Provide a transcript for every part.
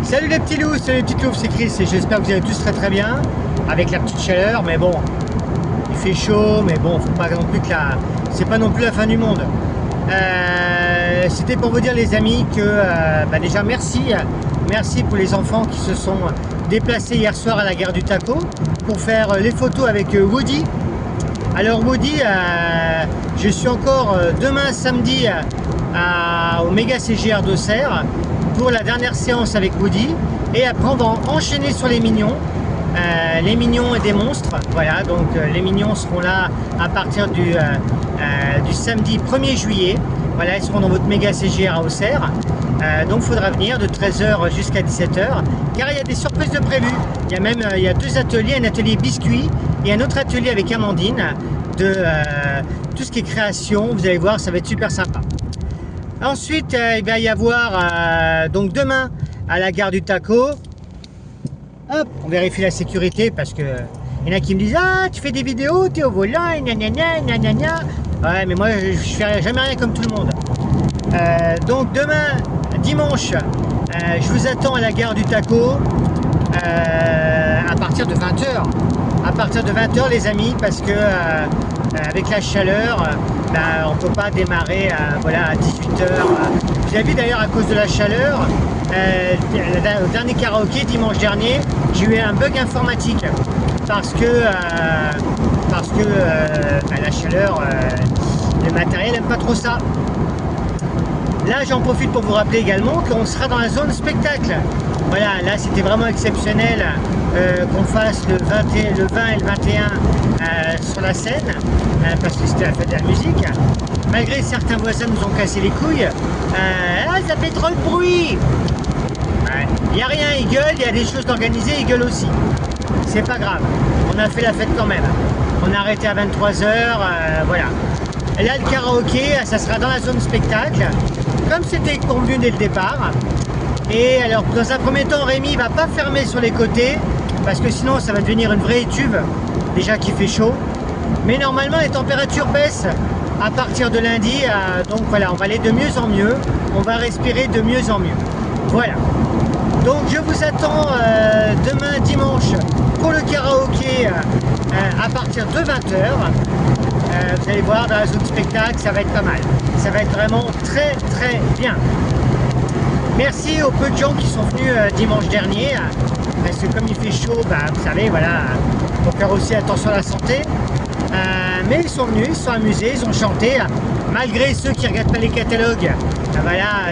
Salut les petits loups, salut les petites loups, c'est Chris et j'espère que vous allez tous très bien avec la petite chaleur, mais bon, il fait chaud, mais bon, faut pas non plus que c'est pas non plus la fin du monde. C'était pour vous dire les amis que déjà merci pour les enfants qui se sont déplacés hier soir à la gare du Taco pour faire les photos avec Woody. Alors Woody, je suis encore demain samedi au Méga CGR d'Auxerre pour la dernière séance avec Woody, et après on va enchaîner sur les mignons et des monstres. Voilà, donc les mignons seront là à partir du samedi 1er juillet. Voilà, ils seront dans votre Méga CGR à Auxerre. Donc il faudra venir de 13 h jusqu'à 17 h car il y a des surprises de prévues. Il y a deux ateliers, un atelier biscuit et un autre atelier avec Amandine de tout ce qui est création. Vous allez voir, ça va être super sympa. Ensuite, il va y avoir donc demain à la gare du Taco. Hop, on vérifie la sécurité parce que il y en a qui me disent: ah, tu fais des vidéos, t'es au volant, gna gna gna gna gna gna. Ouais, mais moi je fais jamais rien comme tout le monde. Donc demain, dimanche, je vous attends à la gare du Taco à partir de 20 h. À partir de 20 h les amis, parce que avec la chaleur, on ne peut pas démarrer voilà, à 18 h. Vous avez vu d'ailleurs, à cause de la chaleur, au dernier karaoké dimanche dernier, j'ai eu un bug informatique parce que la chaleur, le matériel n'aime pas trop ça. Là, j'en profite pour vous rappeler également qu'on sera dans la zone spectacle. Voilà, là c'était vraiment exceptionnel qu'on fasse le 20 et le 21 sur la scène, parce que c'était la fête de la musique. Malgré certains voisins nous ont cassé les couilles, ça fait trop de bruit. Il n'y a rien, ils gueulent, il y a des choses d'organiser, ils gueulent aussi. C'est pas grave, on a fait la fête quand même. On a arrêté à 23 h, voilà. Et là, le karaoké, ça sera dans la zone spectacle, comme c'était convenu dès le départ. Et alors, dans un premier temps, Rémi va pas fermer sur les côtés, parce que sinon, ça va devenir une vraie étuve, déjà qu'il fait chaud. Mais normalement, les températures baissent à partir de lundi, donc voilà, on va aller de mieux en mieux, on va respirer de mieux en mieux. Voilà. Donc, je vous attends demain, dimanche, pour le karaoké à partir de 20 h. Vous allez voir, dans la zone spectacle, ça va être pas mal. Ça va être vraiment très bien. Merci aux peu de gens qui sont venus dimanche dernier, parce que comme il fait chaud, vous savez, voilà, il faut faire aussi attention à la santé. Mais ils sont venus, ils se sont amusés, ils ont chanté, malgré ceux qui ne regardent pas les catalogues. Voilà,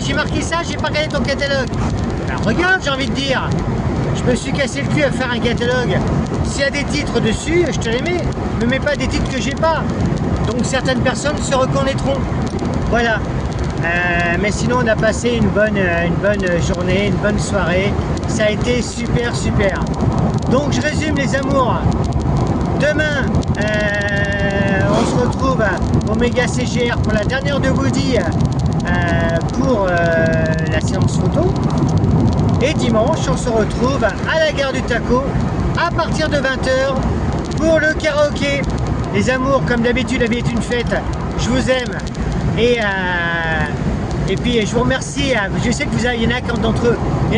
j'ai marqué ça, j'ai pas regardé ton catalogue. Regarde, j'ai envie de dire, je me suis cassé le cul à faire un catalogue. S'il y a des titres dessus, je te les mets. Ne mets pas des titres que j'ai pas. Donc certaines personnes se reconnaîtront. Voilà. Mais sinon, on a passé une bonne journée, une bonne soirée. Ça a été super. Donc je résume les amours. Demain, on se retrouve au Méga CGR pour la dernière de Woody pour la séance photo. Et dimanche, on se retrouve à la gare du Taco à partir de 20 h pour le karaoké. Les amours, comme d'habitude, la vie est une fête. Je vous aime. Et puis, je vous remercie. Je sais que il y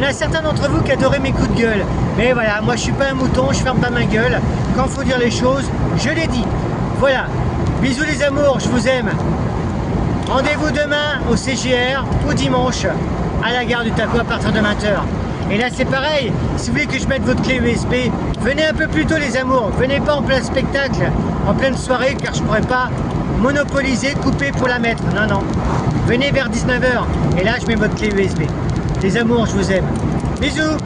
en a certains d'entre vous qui adoraient mes coups de gueule. Mais voilà, moi, je suis pas un mouton, je ferme pas ma gueule. Quand il faut dire les choses, je les dis. Voilà. Bisous les amours, je vous aime. Rendez-vous demain au CGR ou dimanche à la gare du Taco à partir de 20 h. Et là c'est pareil, si vous voulez que je mette votre clé USB, venez un peu plus tôt les amours, venez pas en plein spectacle, en pleine soirée, car je pourrais pas monopoliser, couper pour la mettre, non. Venez vers 19 h, et là je mets votre clé USB. Les amours, je vous aime. Bisous.